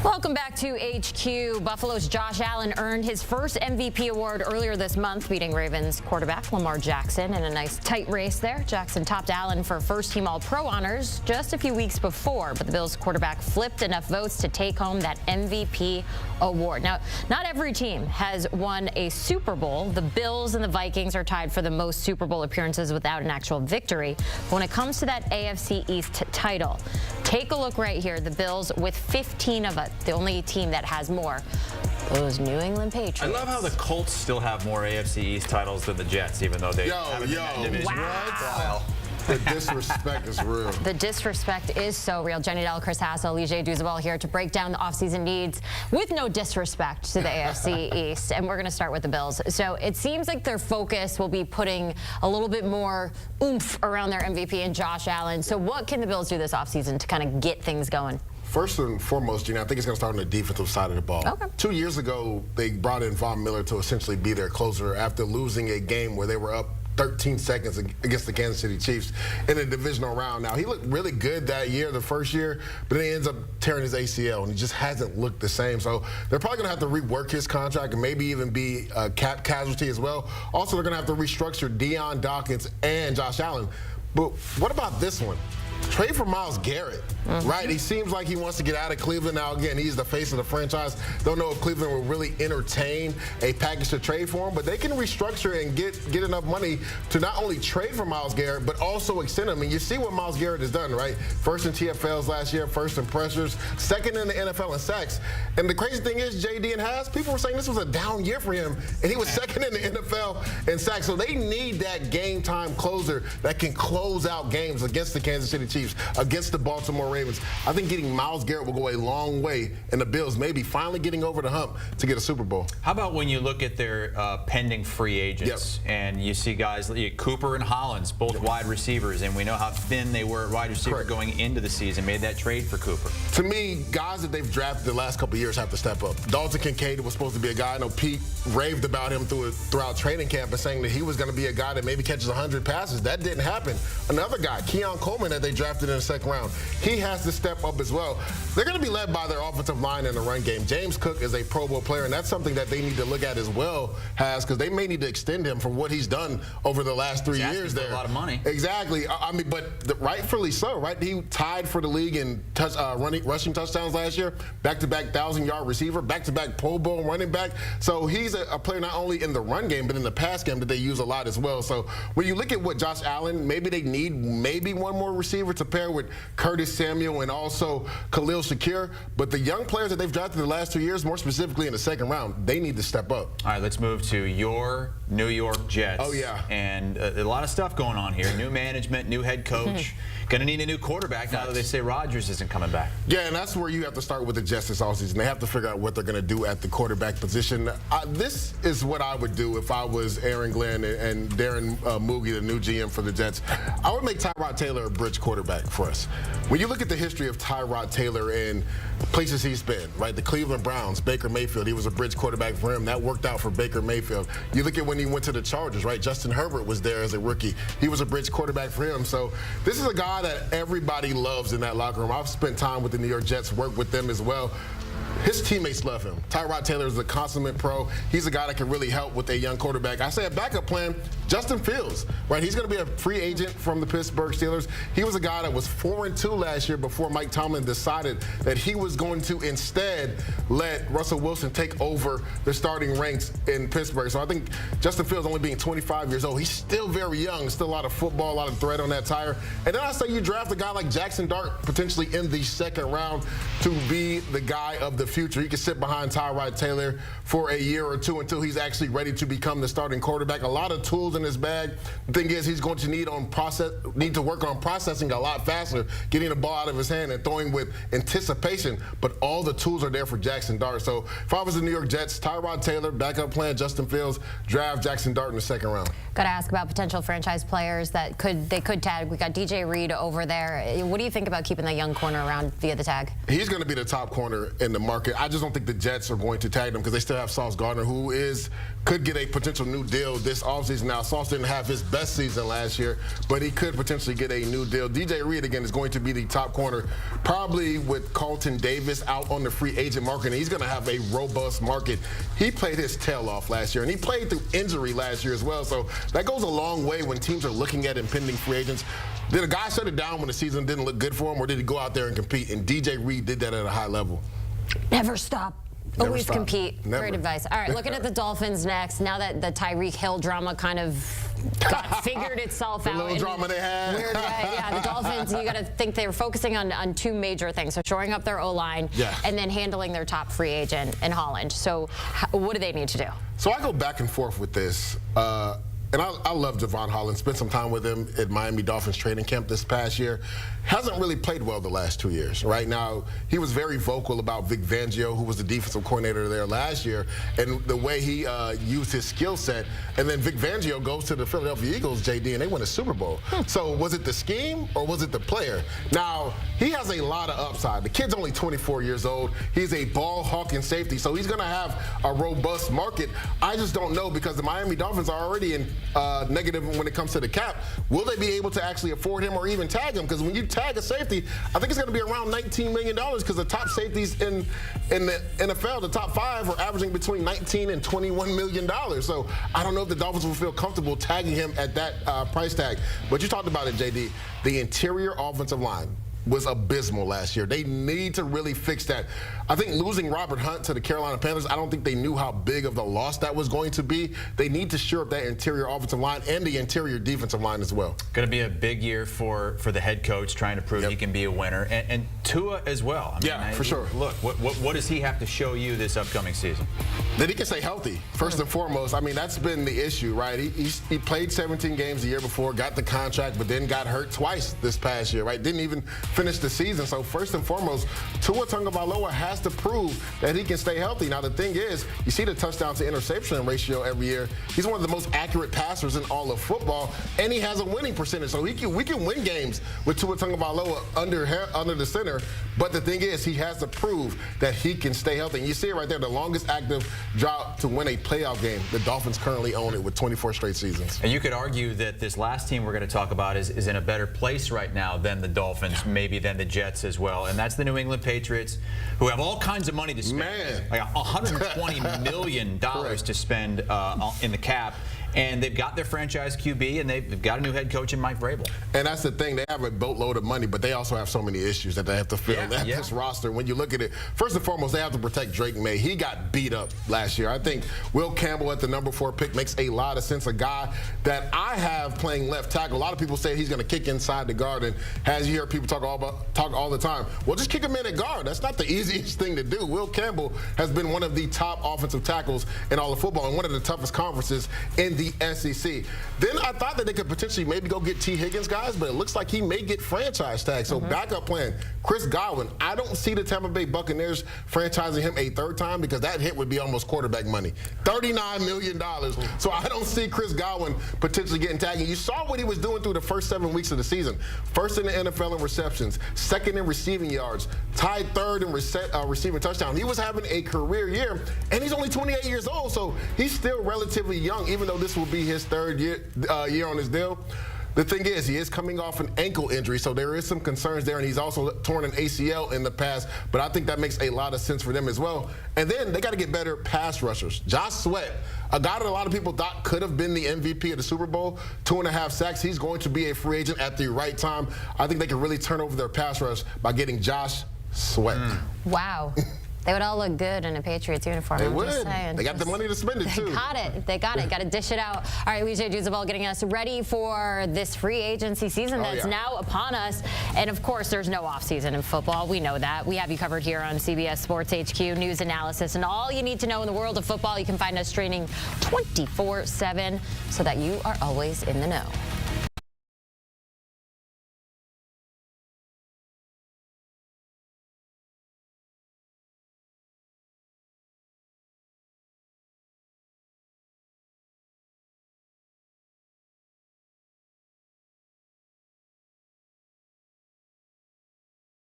Welcome back to HQ. Buffalo's Josh Allen earned his first MVP award earlier this month, beating Ravens quarterback Lamar Jackson in a nice tight race there. Jackson topped Allen for first-team All-Pro honors just a few weeks before, but the Bills quarterback flipped enough votes to take home that MVP award. Now, not every team has won a Super Bowl. The Bills and the Vikings are tied for the most Super Bowl appearances without an actual victory. But when it comes to that AFC East title, take a look right here. The Bills with 15 of it. The only team that has more. Those New England Patriots. I love how the Colts still have more AFC East titles than the Jets, even though they haven't been in that division. Wow. The disrespect is real. The disrespect is so real. Jenny Dell, Chris Hassel, Douzable here to break down the offseason needs with no disrespect to the AFC East. And we're going to start with the Bills. So it seems like their focus will be putting a little bit more oomph around their MVP and Josh Allen. So what can the Bills do this offseason to kind of get things going? First and foremost, Gina, I think it's going to start on the defensive side of the ball. Okay. 2 years ago, they brought in Von Miller to essentially be their closer after losing a game where they were up 13 seconds against the Kansas City Chiefs in a divisional round. Now, he looked really good that year, the first year, but then he ends up tearing his ACL, and he just hasn't looked the same. So they're probably going to have to rework his contract and maybe even be a cap casualty as well. Also, they're going to have to restructure Deion Dawkins and Josh Allen. But what about this one? Trade for Myles Garrett, right? He seems like he wants to get out of Cleveland. Now, again, he's the face of the franchise. Don't know if Cleveland will really entertain a package to trade for him, but they can restructure and get enough money to not only trade for Myles Garrett, but also extend him. And you see what Myles Garrett has done, right? First in TFLs last year, first in pressures, second in the NFL in sacks. And the crazy thing is, JD and Haas, people were saying this was a down year for him, and he was second in the NFL in sacks. So they need that game-time closer that can close out games against the Kansas City Chiefs, against the Baltimore Ravens. I think getting Myles Garrett will go a long way, and the Bills maybe finally getting over the hump to get a Super Bowl. How about when you look at their pending free agents, and you see guys like Cooper and Hollins, both wide receivers, and we know how thin they were at wide receiver going into the season, made that trade for Cooper. To me, guys that they've drafted the last couple of years have to step up. Dalton Kincaid was supposed to be a guy. I know Pete raved about him throughout training camp and saying that he was going to be a guy that maybe catches 100 passes. That didn't happen. Another guy, Keon Coleman, that they drafted in the second round, he has to step up as well. They're going to be led by their offensive line in the run game. James Cook is a Pro Bowl player, and that's something that they need to look at as well, because they may need to extend him for what he's done over the last 3 years there. A lot of money. Exactly. I mean, but rightfully so, right? He tied for the league in rushing touchdowns last year, back-to-back 1,000-yard receiver, back-to-back Pro Bowl running back. So he's a player not only in the run game, but in the pass game that they use a lot as well. So when you look at what Josh Allen, maybe they need one more receiver to pair with Curtis Samuel and also Khalil Shakir, but the young players that they've drafted the last 2 years, more specifically in the second round, they need to step up. All right, let's move to your New York Jets. Oh, yeah. And a lot of stuff going on here. New management, new head coach. Going to need a new quarterback now that they say Rodgers isn't coming back. Yeah, and that's where you have to start with the Jets this offseason. They have to figure out what they're going to do at the quarterback position. This is what I would do if I was Aaron Glenn and Darren Moogie, the new GM for the Jets. I would make Tyrod Taylor a bridge quarterback for us. When you look at the history of Tyrod Taylor and places he's been, right? The Cleveland Browns, Baker Mayfield, he was a bridge quarterback for him. That worked out for Baker Mayfield. You look at when he went to the Chargers, right? Justin Herbert was there as a rookie. He was a bridge quarterback for him. So this is a guy that everybody loves in that locker room. I've spent time with the New York Jets, worked with them as well. His teammates love him. Tyrod Taylor is a consummate pro. He's a guy that can really help with a young quarterback. I say a backup plan, Justin Fields, right? He's going to be a free agent from the Pittsburgh Steelers. He was a guy that was 4-2 last year before Mike Tomlin decided that he was going to instead let Russell Wilson take over the starting ranks in Pittsburgh. So I think Justin Fields, only being 25 years old, he's still very young. Still a lot of football, a lot of thread on that tire. And then I say you draft a guy like Jackson Dart potentially in the second round to be the guy of the future. He can sit behind Tyrod Taylor for a year or two until he's actually ready to become the starting quarterback. A lot of tools in his bag. The thing is, he's going to need to work on processing a lot faster, getting the ball out of his hand and throwing with anticipation. But all the tools are there for Jackson Dart. So if I was the New York Jets, Tyrod Taylor, backup plan, Justin Fields, draft Jackson Dart in the second round. Got to ask about potential franchise players that they could tag. We got DJ Reed over there. What do you think about keeping that young corner around via the tag? He's going to be the top corner in the market. market. I just don't think the Jets are going to tag them because they still have Sauce Gardner, who could get a potential new deal this offseason. Now, Sauce didn't have his best season last year, but he could potentially get a new deal. DJ Reed, again, is going to be the top corner, probably with Carlton Davis out on the free agent market, and he's going to have a robust market. He played his tail off last year, and he played through injury last year as well, so that goes a long way when teams are looking at impending free agents. Did a guy shut it down when the season didn't look good for him, or did he go out there and compete? And DJ Reed did that at a high level. Never stop. Never Always stop. compete. Never. Great advice. All right, looking at the Dolphins next. Now that the Tyreek Hill drama kind of figured itself out. The little drama they had. Weird way. Yeah, the Dolphins, you got to think they were focusing on two major things. So shoring up their O-line and then handling their top free agent in Holland. So what do they need to do? So I go back and forth with this. And I love Javon Holland. Spent some time with him at Miami Dolphins training camp this past year. Hasn't really played well the last 2 years. Right now, he was very vocal about Vic Fangio, who was the defensive coordinator there last year, and the way he used his skill set. And then Vic Fangio goes to the Philadelphia Eagles, JD, and they win a Super Bowl. So was it the scheme or was it the player? Now, he has a lot of upside. The kid's only 24 years old. He's a ball-hawking safety, so he's going to have a robust market. I just don't know because the Miami Dolphins are already in negative when it comes to the cap. Will they be able to actually afford him or even tag him? Because when you tag a safety, I think it's going to be around $19 million because the top safeties in the NFL, the top 5, are averaging between $19 and $21 million. So I don't know if the Dolphins will feel comfortable tagging him at that price tag. But you talked about it, JD. The interior offensive line was abysmal last year. They need to really fix that. I think losing Robert Hunt to the Carolina Panthers, I don't think they knew how big of the loss that was going to be. They need to shore up that interior offensive line and the interior defensive line as well. Going to be a big year for the head coach trying to prove he can be a winner. And Tua as well. I mean, for sure. Look, what does he have to show you this upcoming season? That he can stay healthy, first and foremost. I mean, that's been the issue, right? He played 17 games the year before, got the contract, but then got hurt twice this past year, right? Didn't even finish the season. So first and foremost, Tua Tagovailoa has to prove that he can stay healthy. Now, the thing is, you see the touchdown to interception ratio every year. He's one of the most accurate passers in all of football, and he has a winning percentage. So we can win games with Tua Tagovailoa under the center. But the thing is, he has to prove that he can stay healthy. And you see it right there, the longest active drought to win a playoff game. The Dolphins currently own it with 24 straight seasons. And you could argue that this last team we're going to talk about is in a better place right now than the Dolphins, maybe than the Jets as well. And that's the New England Patriots, who have all kinds of money to spend. Man. Like $120 million to spend in the cap. And they've got their franchise QB, and they've got a new head coach in Mike Vrabel. And that's the thing. They have a boatload of money, but they also have so many issues that they have to fill. This roster, when you look at it, first and foremost, they have to protect Drake May. He got beat up last year. I think Will Campbell at the number 4 pick makes a lot of sense. A guy that I have playing left tackle. A lot of people say he's going to kick inside the guard, and as you hear people talk all the time, well, just kick him in at guard. That's not the easiest thing to do. Will Campbell has been one of the top offensive tackles in all of football and one of the toughest conferences in the SEC. Then I thought that they could potentially maybe go get T. Higgins guys, but it looks like he may get franchise tagged. So backup plan, Chris Godwin. I don't see the Tampa Bay Buccaneers franchising him a third time because that hit would be almost quarterback money. $39 million. So I don't see Chris Godwin potentially getting tagged. And you saw what he was doing through the first 7 weeks of the season. First in the NFL in receptions, second in receiving yards, tied third in receiving touchdown. He was having a career year, and he's only 28 years old, so he's still relatively young, even though this will be his third year on his deal. The thing is, he is coming off an ankle injury, so there is some concerns there, and he's also torn an ACL in the past, but I think that makes a lot of sense for them as well. And then they got to get better pass rushers. Josh Sweat, a guy that a lot of people thought could have been the MVP of the Super Bowl, 2.5 sacks. He's going to be a free agent at the right time. I think they can really turn over their pass rush by getting Josh Sweat. Wow. They would all look good in a Patriots uniform. They I'm would. Just saying. They got the money to spend it, too. They got it. They got it. Got to dish it out. All right, Lee J. Douzable getting us ready for this free agency season that's now upon us. And, of course, there's no offseason in football. We know that. We have you covered here on CBS Sports HQ, news analysis, and all you need to know in the world of football. You can find us streaming 24/7 so that you are always in the know.